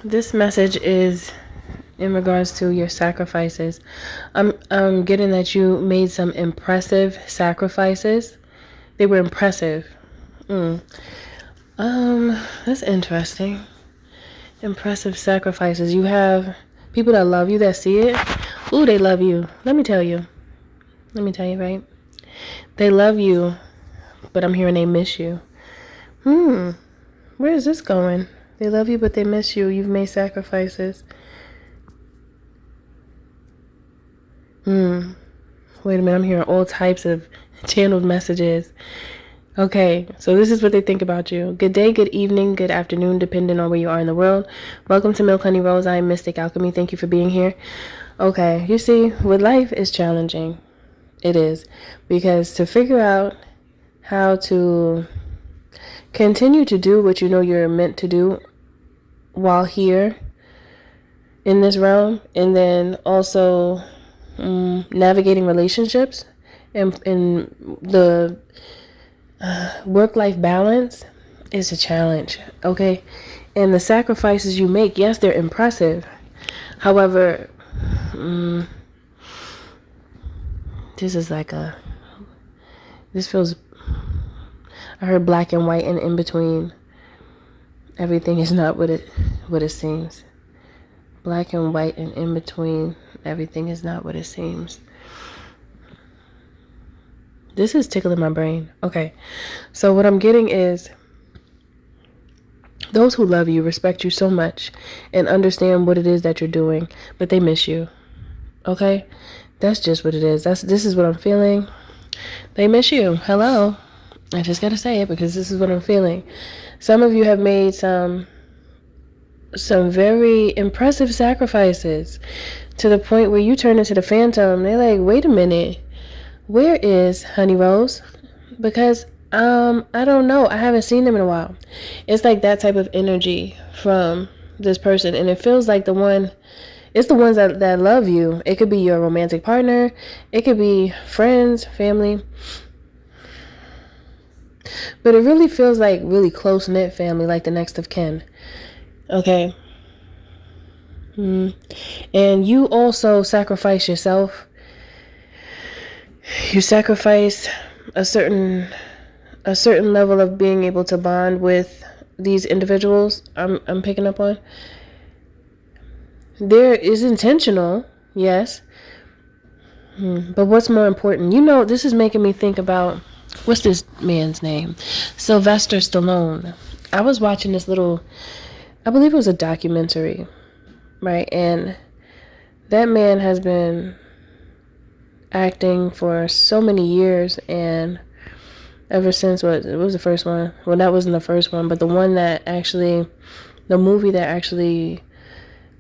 This message is in regards to your sacrifices. I'm getting that you made some impressive sacrifices. They were impressive. That's interesting. Impressive sacrifices. You have people that love you that see it. Ooh, they love you. Let me tell you, right? They love you, but I'm hearing they miss you. Where is this going? They love you, but they miss you. You've made sacrifices. Wait a minute, I'm hearing all types of channeled messages. Okay, so this is what they think about you. Good day, good evening, good afternoon, depending on where you are in the world. Welcome to Milk Honey Rose. I am Mystic Alchemy. Thank you for being here. Okay, you see, with life is challenging. It is. Because to figure out how to continue to do what you know you're meant to do while here in this realm, and then also navigating relationships and the work-life balance is a challenge, okay? And the sacrifices you make, yes, they're impressive. However, this feels, I heard black and white and in between. Everything is not what it seems. Black and white and in between. Everything is not what it seems. This is tickling my brain. Okay. So what I'm getting is those who love you, respect you so much, and understand what it is that you're doing, but they miss you. Okay? That's just what it is. This is what I'm feeling. They miss you. Hello. I just gotta say it because this is what I'm feeling. Some of you have made some very impressive sacrifices to the point where you turn into the phantom. They're like, wait a minute, where is Honey Rose? Because I don't know, I haven't seen them in a while. It's like that type of energy from this person, and it feels like it's the ones that love you. It could be your romantic partner, it could be friends, family, but it really feels like really close-knit family, like the next of kin. Okay. And you also sacrifice yourself. You sacrifice a certain level of being able to bond with these individuals. I'm picking up on. There is intentional, yes. But what's more important? This is making me think about, what's this man's name? Sylvester Stallone. I was watching this I believe it was a documentary, right? And that man has been acting for so many years, and ever since, what was the first one? Well, that wasn't the first one, but the movie that actually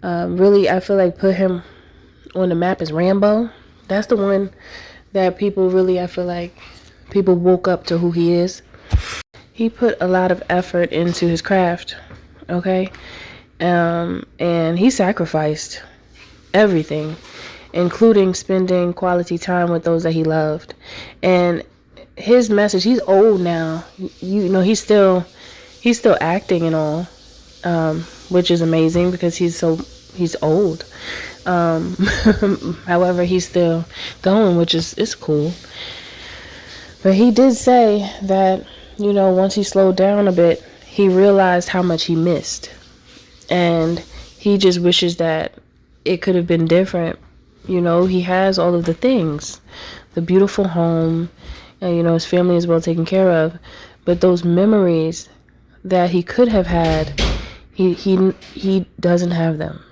really, I feel like, put him on the map is Rambo. That's the one that people really, I feel like, people woke up to who he is. He put a lot of effort into his craft, okay? And he sacrificed everything, including spending quality time with those that he loved. And his message, he's old now. He's still acting and all, which is amazing because he's old. However, he's still going, which is cool. But he did say that, once he slowed down a bit, he realized how much he missed. And he just wishes that it could have been different. He has all of the things, the beautiful home, and, his family is well taken care of. But those memories that he could have had, he doesn't have them.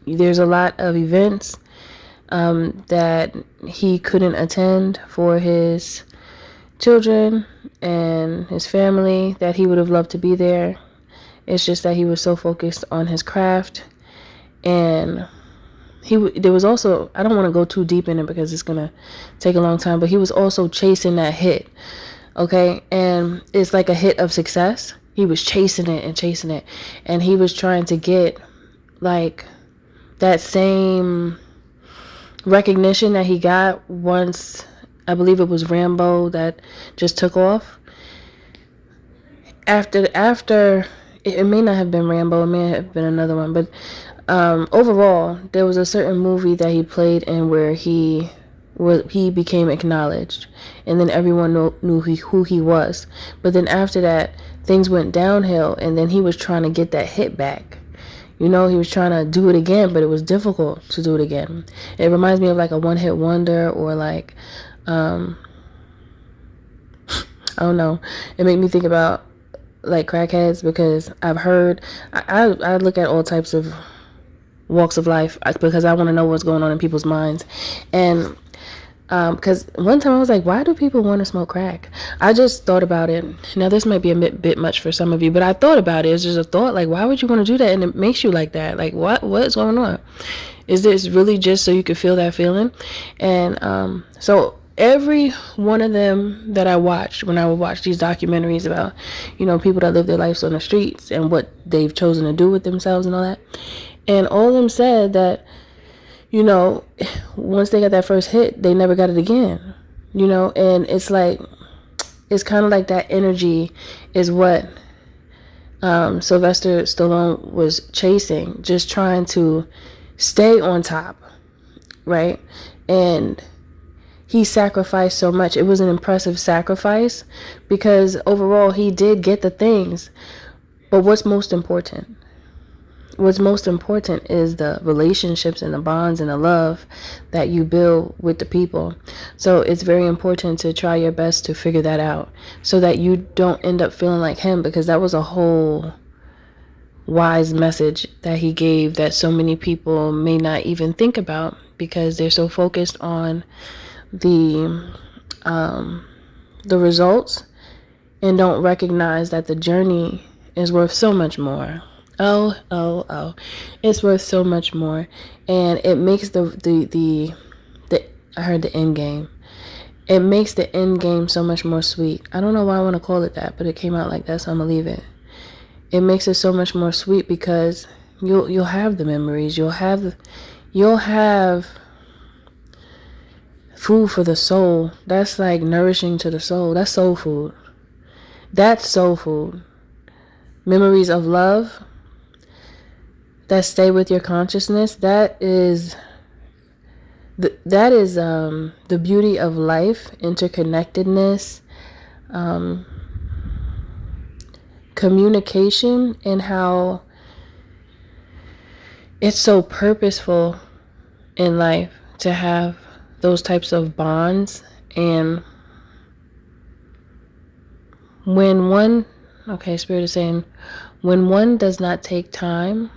There's a lot of events that he couldn't attend for his children and his family that he would have loved to be there. It's just that he was so focused on his craft. And there was also, I don't want to go too deep in it because it's going to take a long time, but he was also chasing that hit. Okay. And it's like a hit of success. He was chasing it. And he was trying to get like that same recognition that he got once, I believe it was Rambo that just took off. After it may not have been Rambo, it may have been another one, but overall, there was a certain movie that he played in where he became acknowledged, and then everyone knew who he was. But then after that, things went downhill, and then he was trying to get that hit back. He was trying to do it again, but it was difficult to do it again. It reminds me of like a one-hit wonder, or like, I don't know. It made me think about like crackheads, because I've heard, I look at all types of walks of life because I want to know what's going on in people's minds. And because one time I was like, why do people want to smoke crack? I just thought about it. Now this might be a bit much for some of you, but I thought about it. It's just a thought, like, why would you want to do that? And it makes you like that. Like, what's going on? Is this really just so you could feel that feeling? And so every one of them that I watched, when I would watch these documentaries about, people that live their lives on the streets and what they've chosen to do with themselves and all that, and all of them said that, once they got that first hit, they never got it again, and it's like, it's kind of like that energy is what Sylvester Stallone was chasing, just trying to stay on top, right? And he sacrificed so much. It was an impressive sacrifice, because overall he did get the things. But what's most important? What's most important is the relationships and the bonds and the love that you build with the people. So it's very important to try your best to figure that out, so that you don't end up feeling like him, because that was a whole wise message that he gave that so many people may not even think about, because they're so focused on the results and don't recognize that the journey is worth so much more. It's worth so much more. And it makes the I heard the end game. It makes the end game so much more sweet. I don't know why I want to call it that, but it came out like that, so I'm gonna leave it. It makes it so much more sweet, because you'll have the memories. You'll have food for the soul. That's like nourishing to the soul. That's soul food. That's soul food. Memories of love that stay with your consciousness. That is the beauty of life, interconnectedness, communication, and how it's so purposeful in life to have those types of bonds. And when Spirit is saying, when one does not take time,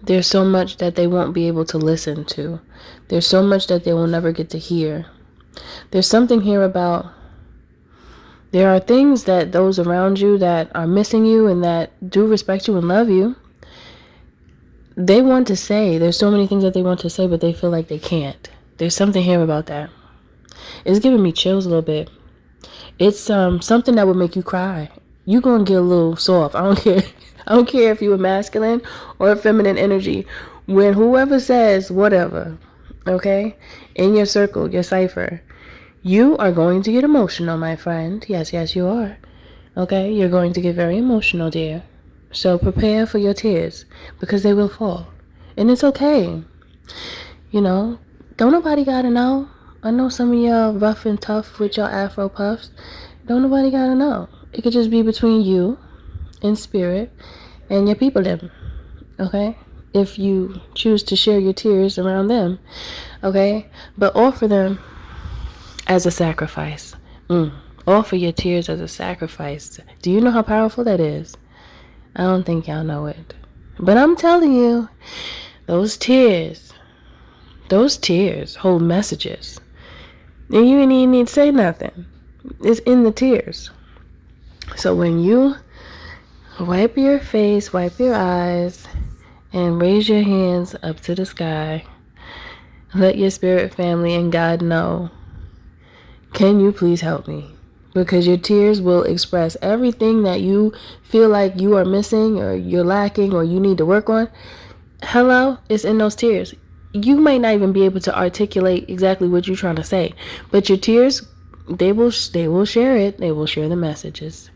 there's so much that they won't be able to listen to. There's so much that they will never get to hear. There's something here about, there are things that those around you that are missing you and that do respect you and love you, they want to say. There's so many things that they want to say, but they feel like they can't. There's something here about that. It's giving me chills a little bit. It's something that would make you cry. You're going to get a little soft. I don't care. I don't care if you're masculine or feminine energy. When whoever says whatever, okay, in your circle, your cipher, you are going to get emotional, my friend. Yes, you are. Okay, you're going to get very emotional, dear. So prepare for your tears, because they will fall. And it's okay. Don't nobody gotta know. I know some of y'all rough and tough with your afro puffs. Don't nobody gotta know. It could just be between you and spirit and your people them. Okay? If you choose to share your tears around them. Okay? But offer them as a sacrifice. Offer your tears as a sacrifice. Do you know how powerful that is? I don't think y'all know it. But I'm telling you, those tears hold messages. And you ain't even need to say nothing. It's in the tears. So when you wipe your face, wipe your eyes, and raise your hands up to the sky, let your spirit family and God know, can you please help me? Because your tears will express everything that you feel like you are missing or you're lacking or you need to work on. Hello, it's in those tears. You might not even be able to articulate exactly what you're trying to say, but your tears, they will share it. They will share the messages.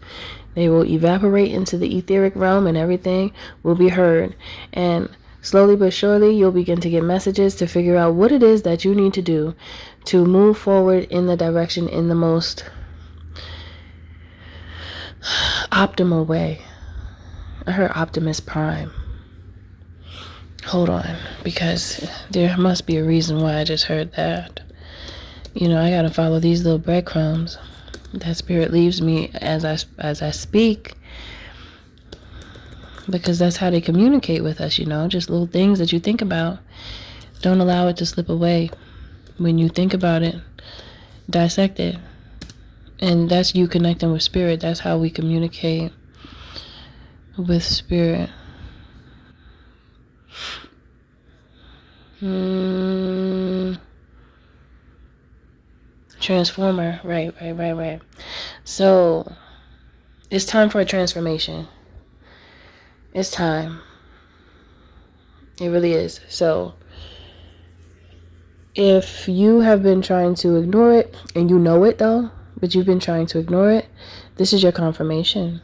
They will evaporate into the etheric realm and everything will be heard. And slowly but surely, you'll begin to get messages to figure out what it is that you need to do to move forward in the direction in the most optimal way. I heard Optimus Prime. Hold on, because there must be a reason why I just heard that. You know, I gotta follow these little breadcrumbs that spirit leaves me as I speak, because that's how they communicate with us. You know, just little things that you think about. Don't allow it to slip away. When you think about it, dissect it, and that's you connecting with spirit. That's how we communicate with spirit. Transformer. Right. So it's time for a transformation. It's time. It really is. So if you have been trying to ignore it, and you know it though, but you've been trying to ignore it, this is your confirmation.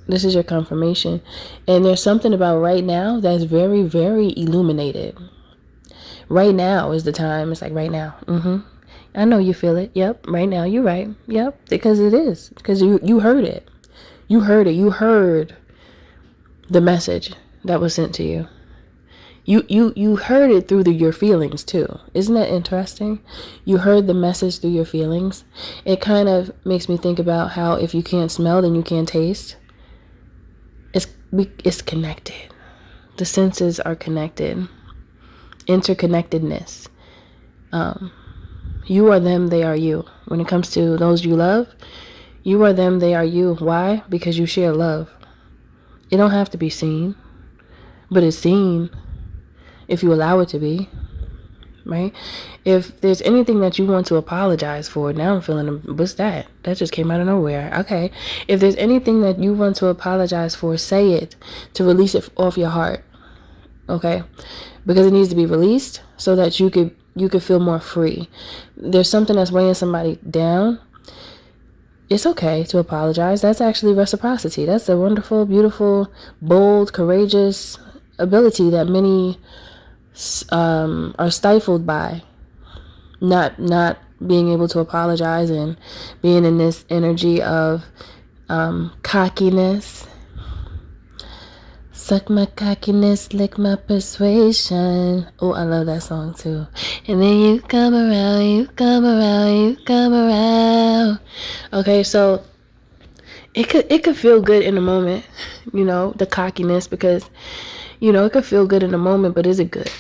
This is your confirmation. And there's something about right now that's very, very illuminated. Right now is the time. It's like right now. I know you feel it. Yep. Right now. You're right. Yep. Because it is. Because you heard it. You heard it. You heard the message that was sent to you. You heard it through your feelings too. Isn't that interesting? You heard the message through your feelings. It kind of makes me think about how if you can't smell, then you can't taste. It's connected. The senses are connected. Interconnectedness. You are them, they are you. When it comes to those you love, you are them, they are you. Why? Because you share love. It don't have to be seen, but it's seen if you allow it to be, right? If there's anything that you want to apologize for, now I'm feeling, what's that? That just came out of nowhere. Okay. If there's anything that you want to apologize for, say it to release it off your heart. Okay? Because it needs to be released so that you could feel more free. There's something that's weighing somebody down. It's okay to apologize. That's actually reciprocity. That's a wonderful, beautiful, bold, courageous ability that many are stifled by not being able to apologize and being in this energy of cockiness. Suck my cockiness, lick my persuasion. Oh, I love that song too. And then you come around, you come around, you come around. Okay, so it could feel good in the moment, you know, the cockiness, because, you know, it could feel good in the moment, but is it good?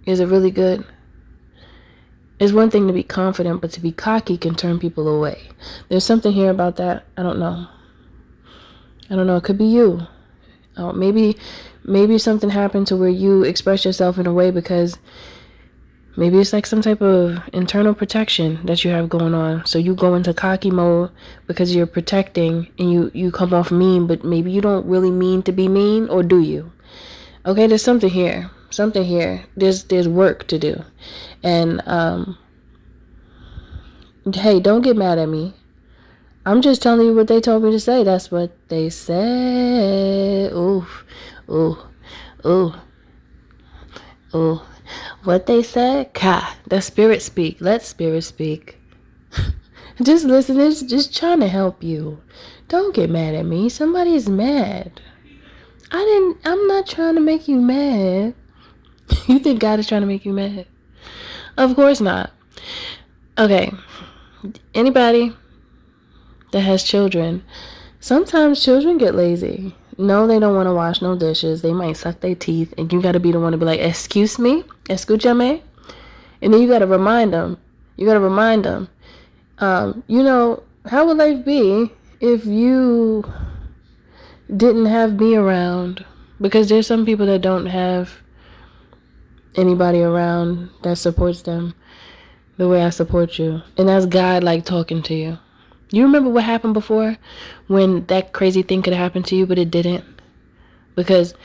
Is it really good? It's one thing to be confident, but to be cocky can turn people away. There's something here about that. I don't know. It could be you. Maybe something happened to where you express yourself in a way because maybe it's like some type of internal protection that you have going on. So you go into cocky mode because you're protecting, and you come off mean, but maybe you don't really mean to be mean, or do you? Okay, there's something here. There's work to do. And hey, don't get mad at me. I'm just telling you what they told me to say. That's what they said. Ooh. What they said? The spirit speak. Let spirit speak. Just listen. It's just trying to help you. Don't get mad at me. Somebody's mad. I'm not trying to make you mad. You think God is trying to make you mad? Of course not. Okay. Anybody that has children, sometimes children get lazy. No, they don't want to wash no dishes. They might suck their teeth, and you got to be the one to be like, excuse me, escúchame. And then you got to remind them. You know, how would life be if you didn't have me around? Because there's some people that don't have anybody around that supports them the way I support you. And that's God, like, talking to you. You remember what happened before when that crazy thing could have happened to you, but it didn't? Because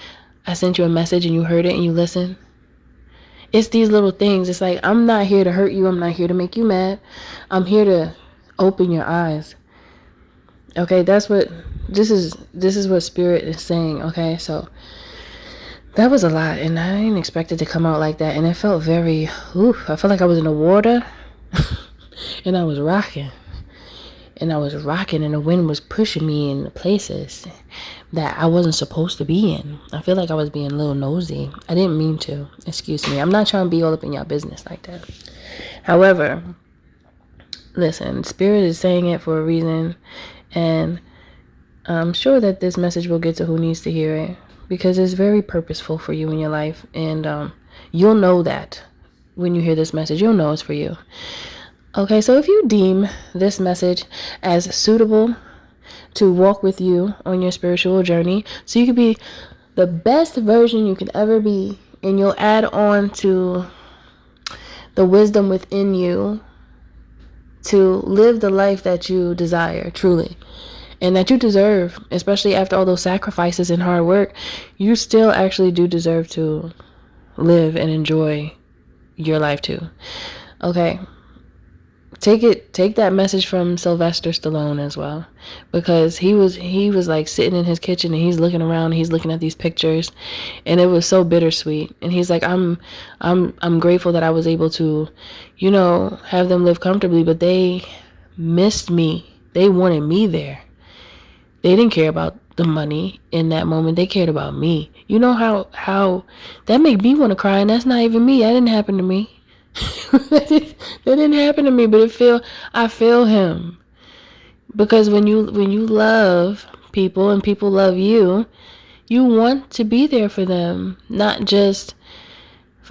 I sent you a message and you heard it and you listened. It's these little things. It's like, I'm not here to hurt you. I'm not here to make you mad. I'm here to open your eyes. Okay, this is what spirit is saying. Okay, so that was a lot, and I didn't expect it to come out like that, and it felt very, I felt like I was in the water, and I was rocking, and the wind was pushing me in places that I wasn't supposed to be in. I feel like I was being a little nosy. I didn't mean to. Excuse me. I'm not trying to be all up in y'all business like that. However, listen, Spirit is saying it for a reason, and I'm sure that this message will get to who needs to hear it, because it's very purposeful for you in your life, and you'll know that when you hear this message. You'll know it's for you. Okay, so if you deem this message as suitable to walk with you on your spiritual journey, so you can be the best version you can ever be, and you'll add on to the wisdom within you to live the life that you desire, truly, and that you deserve, especially after all those sacrifices and hard work, you still actually do deserve to live and enjoy your life too. Okay. Take that message from Sylvester Stallone as well, because he was like sitting in his kitchen and he's looking around and he's looking at these pictures, and it was so bittersweet, and he's like, I'm grateful that I was able to, have them live comfortably, but they missed me. They wanted me there. They didn't care about the money in that moment. They cared about me. You know how that made me want to cry, and that's not even me. That didn't happen to me. that didn't happen to me, but I feel him, because when you love people and people love you, you want to be there for them, not just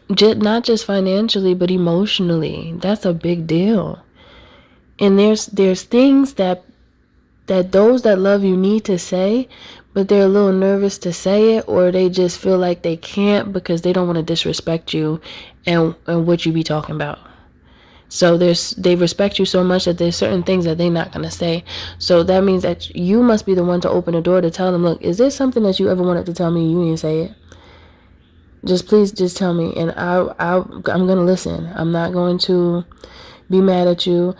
financially, but emotionally. That's a big deal. And there's things that those that love you need to say, but they're a little nervous to say it, or they just feel like they can't because they don't want to disrespect you and what you be talking about. So they respect you so much that there's certain things that they're not going to say. So that means that you must be the one to open the door to tell them, look, is there something that you ever wanted to tell me? You didn't say it. Please tell me, and I'm going to listen. I'm not going to be mad at you.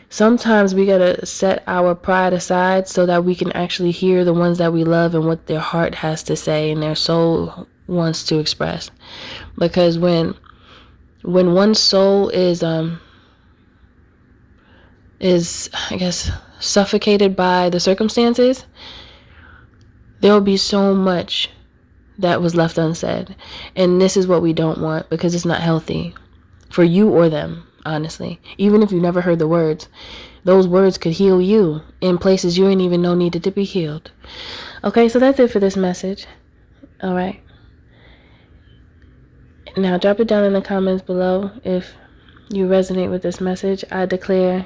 Sometimes we gotta set our pride aside so that we can actually hear the ones that we love and what their heart has to say and their soul wants to express. Because when one's soul is I guess suffocated by the circumstances, there'll be so much that was left unsaid. And this is what we don't want, because it's not healthy for you or them. Honestly, even if you never heard the words, those words could heal you in places you didn't even know needed to be healed. Okay, so that's it for this message. All right. Now drop it down in the comments below if you resonate with this message. I declare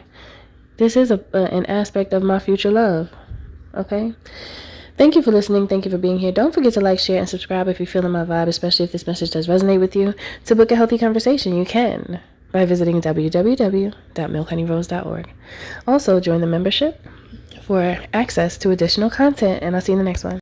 this is an aspect of my future love. Okay. Thank you for listening. Thank you for being here. Don't forget to like, share, and subscribe if you're feeling my vibe, especially if this message does resonate with you. To book a healthy conversation, you can by visiting www.milkhoneyRose.org. Also, join the membership for access to additional content, and I'll see you in the next one.